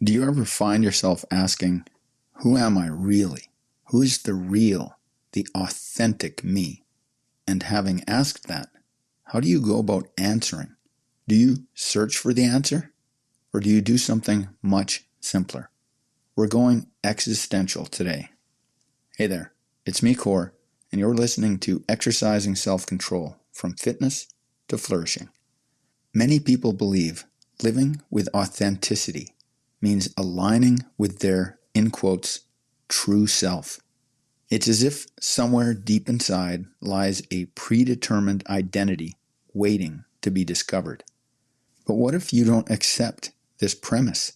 Do you ever find yourself asking, who am I really? Who is the real, the authentic me? And having asked that, how do you go about answering? Do you search for the answer? Or do you do something much simpler? We're going existential today. Hey there, it's me, Core, and you're listening to Exercising Self-Control from Fitness to Flourishing. Many people believe living with authenticity means aligning with their, in quotes, true self. It's as if somewhere deep inside lies a predetermined identity waiting to be discovered. But what if you don't accept this premise?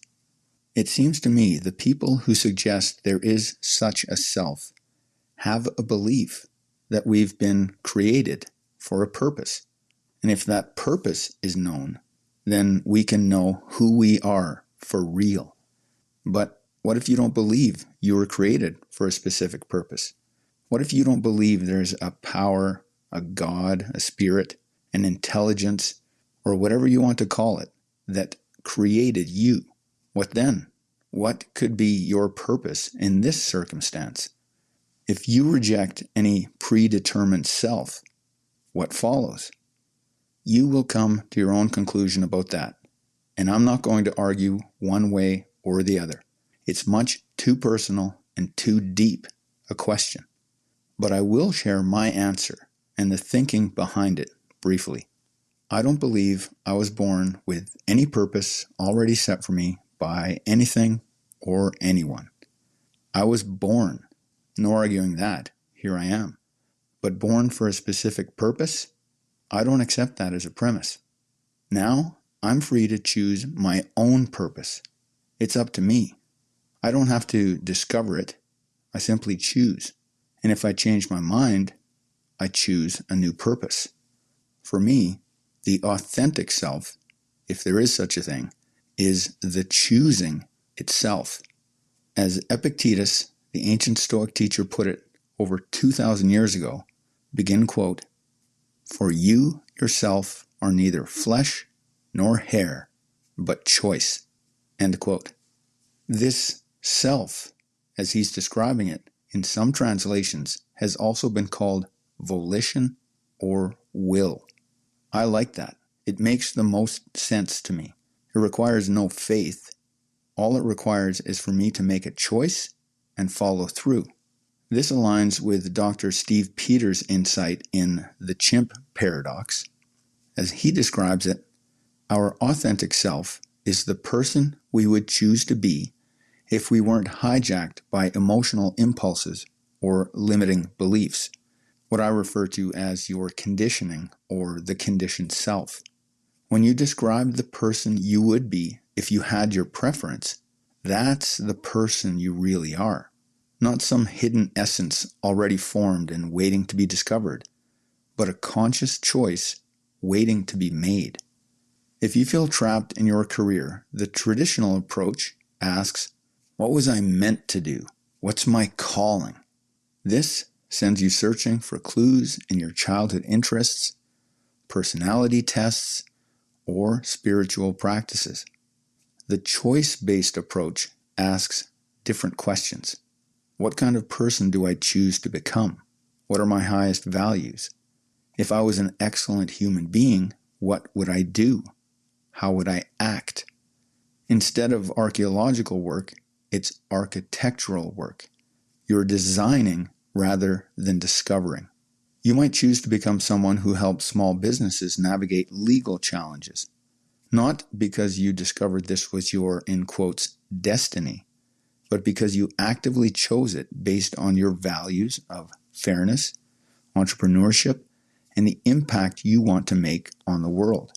It seems to me the people who suggest there is such a self have a belief that we've been created for a purpose. And if that purpose is known, then we can know who we are for real. But what if you don't believe you were created for a specific purpose? What if you don't believe there's a power, a God, a spirit, an intelligence, or whatever you want to call it, that created you? What then? What could be your purpose in this circumstance? If you reject any predetermined self, what follows? You will come to your own conclusion about that. And I'm not going to argue one way or the other. It's much too personal and too deep a question. But I will share my answer and the thinking behind it briefly. I don't believe I was born with any purpose already set for me by anything or anyone. I was born, no arguing that, here I am. But born for a specific purpose? I don't accept that as a premise. Now, I'm free to choose my own purpose. It's up to me. I don't have to discover it. I simply choose. And if I change my mind, I choose a new purpose. For me, the authentic self, if there is such a thing, is the choosing itself. As Epictetus, the ancient Stoic teacher, put it over 2,000 years ago, begin quote, "For you yourself are neither flesh nor hair, but choice." End quote. This self, as he's describing it in some translations, has also been called volition or will. I like that. It makes the most sense to me. It requires no faith. All it requires is for me to make a choice and follow through. This aligns with Dr. Steve Peters' insight in the chimp paradox. As he describes it, our authentic self is the person we would choose to be if we weren't hijacked by emotional impulses or limiting beliefs, what I refer to as your conditioning or the conditioned self. When you describe the person you would be if you had your preference, that's the person you really are. Not some hidden essence already formed and waiting to be discovered, but a conscious choice waiting to be made. If you feel trapped in your career, the traditional approach asks, what was I meant to do? What's my calling? This sends you searching for clues in your childhood interests, personality tests, or spiritual practices. The choice-based approach asks different questions. What kind of person do I choose to become? What are my highest values? If I was an excellent human being, what would I do? How would I act? Instead of archaeological work, it's architectural work. You're designing rather than discovering. You might choose to become someone who helps small businesses navigate legal challenges, not because you discovered this was your, in quotes, destiny, but because you actively chose it based on your values of fairness, entrepreneurship, and the impact you want to make on the world.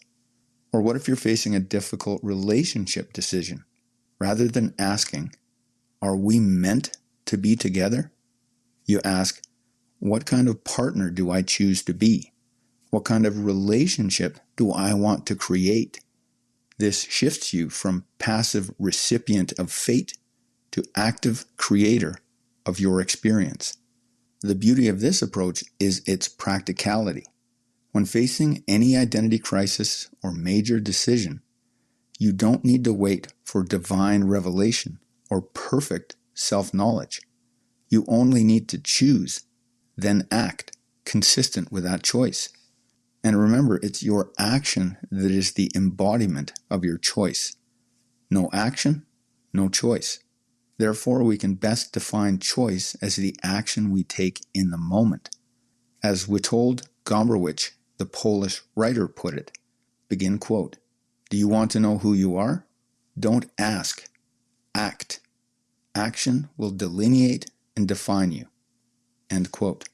Or what if you're facing a difficult relationship decision? Rather than asking, are we meant to be together? You ask, what kind of partner do I choose to be? What kind of relationship do I want to create? This shifts you from passive recipient of fate to active creator of your experience. The beauty of this approach is its practicality. When facing any identity crisis or major decision, You don't need to wait for divine revelation or perfect self-knowledge. You only need to choose, then act consistent with that choice. And remember, it's your action that is the embodiment of your choice. No action, no choice. Therefore, we can best define choice as the action we take in the moment. As Witold Gombrowicz, the Polish writer, put it, begin quote, "Do you want to know who you are? Don't ask, act. Action will delineate and define you." End quote.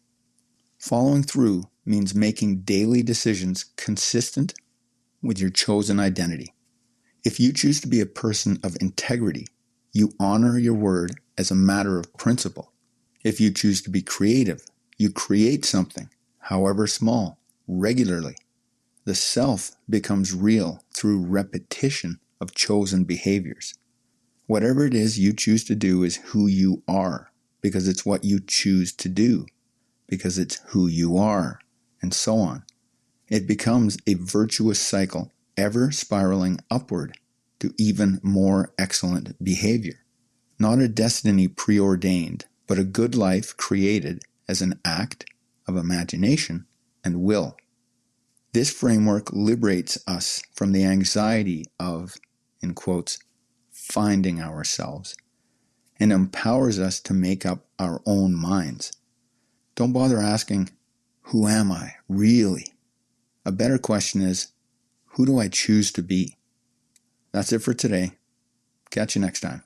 Following through means making daily decisions consistent with your chosen identity. If you choose to be a person of integrity, you honor your word as a matter of principle. If you choose to be creative, you create something, however small, regularly. The self becomes real through repetition of chosen behaviors. Whatever it is you choose to do is who you are, because it's what you choose to do, because it's who you are, and so on. It becomes a virtuous cycle, ever spiraling upward to even more excellent behavior. Not a destiny preordained, but a good life created as an act of imagination and will. This framework liberates us from the anxiety of, in quotes, finding ourselves, and empowers us to make up our own minds. Don't bother asking, who am I really? A better question is, who do I choose to be? That's it for today. Catch you next time.